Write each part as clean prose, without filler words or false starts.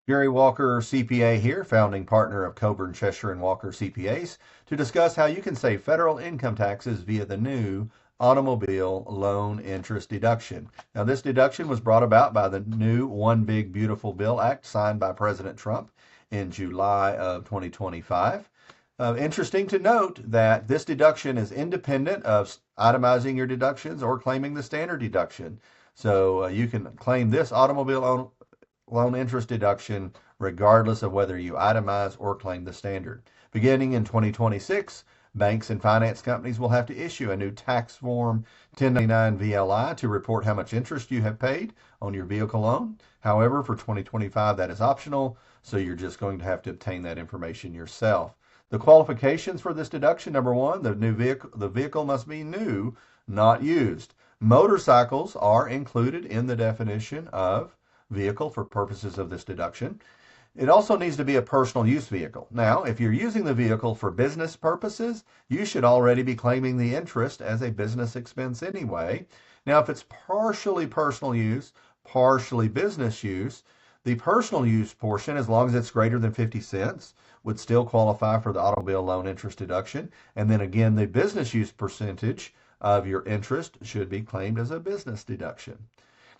Jerry Walker, CPA here, founding partner of Coburn, Cheshire, and Walker CPAs, to discuss how you can save federal income taxes via the new Automobile Loan Interest Deduction. Now, this deduction was brought about by the new One Big Beautiful Bill Act signed by President Trump in July of 2025. Interesting to note that this deduction is independent of itemizing your deductions or claiming the standard deduction. So you can claim this automobile loan interest deduction regardless of whether you itemize or claim the standard. Beginning in 2026, banks and finance companies will have to issue a new tax form 1099 VLI to report how much interest you have paid on your vehicle loan. However, for 2025, that is optional, so you're just going to have to obtain that information yourself. The qualifications for this deduction: number one, the vehicle must be new, not used. Motorcycles are included in the definition of vehicle for purposes of this deduction. It also needs to be a personal use vehicle. Now, if you're using the vehicle for business purposes, you should already be claiming the interest as a business expense anyway. Now, if it's partially personal use, partially business use, the personal use portion, as long as it's greater than 50 cents, would still qualify for the automobile loan interest deduction. And then again, the business use percentage of your interest should be claimed as a business deduction.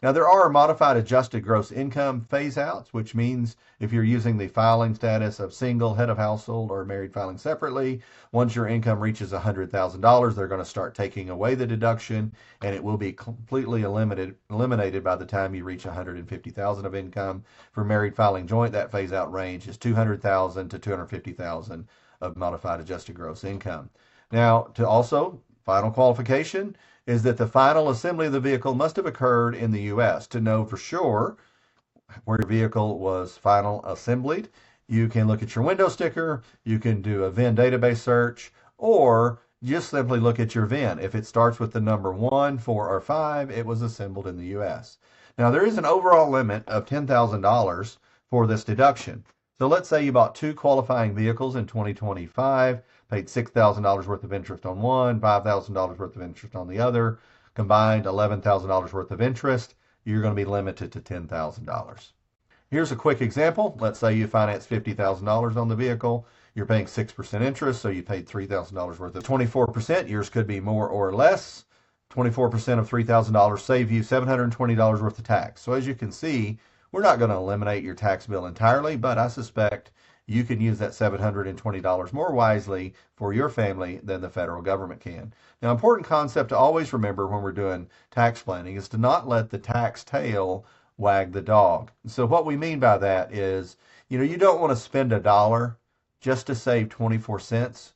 Now, there are modified adjusted gross income phase outs, which means if you're using the filing status of single, head of household, or married filing separately, once your income reaches $100,000, they're going to start taking away the deduction, and it will be completely eliminated by the time you reach $150,000 of income. For married filing joint, that phase out range is $200,000 to $250,000 of modified adjusted gross income. Now, to also, final qualification is that the final assembly of the vehicle must have occurred in the U.S. To know for sure where your vehicle was final assembled, you can look at your window sticker, you can do a VIN database search, or just simply look at your VIN. If it starts with the number 1, 4, or 5, it was assembled in the U.S. Now, there is an overall limit of $10,000 for this deduction. So let's say you bought 2 qualifying vehicles in 2025, paid $6,000 worth of interest on one, $5,000 worth of interest on the other, combined $11,000 worth of interest. You're going to be limited to $10,000. Here's a quick example. Let's say you finance $50,000 on the vehicle. You're paying 6% interest, so you paid $3,000 worth of 24%. Yours could be more or less. 24% of $3,000 save you $720 worth of tax. So as you can see, we're not going to eliminate your tax bill entirely, but I suspect you can use that $720 more wisely for your family than the federal government can. Now, important concept to always remember when we're doing tax planning is to not let the tax tail wag the dog. So what we mean by that is, you don't want to spend $1 just to save 24 cents,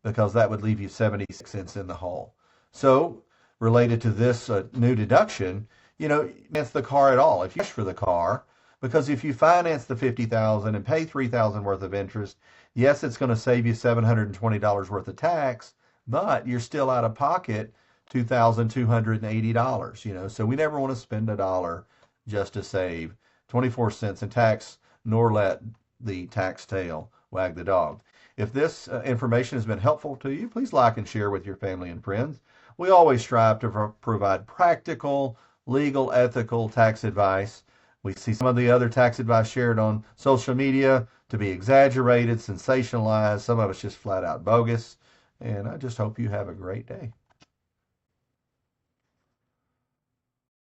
because that would leave you 76 cents in the hole. So related to this new deduction, finance the car at all. If you cash for the car, because if you finance the $50,000 and pay $3,000 worth of interest, yes, it's going to save you $720 worth of tax, but you're still out of pocket $2,280. So we never want to spend $1 just to save 24 cents in tax, nor let the tax tail wag the dog. If this information has been helpful to you, please like and share with your family and friends. We always strive to provide practical, legal, ethical tax advice. We see some of the other tax advice shared on social media to be exaggerated, sensationalized. Some of it's just flat out bogus. And I just hope you have a great day.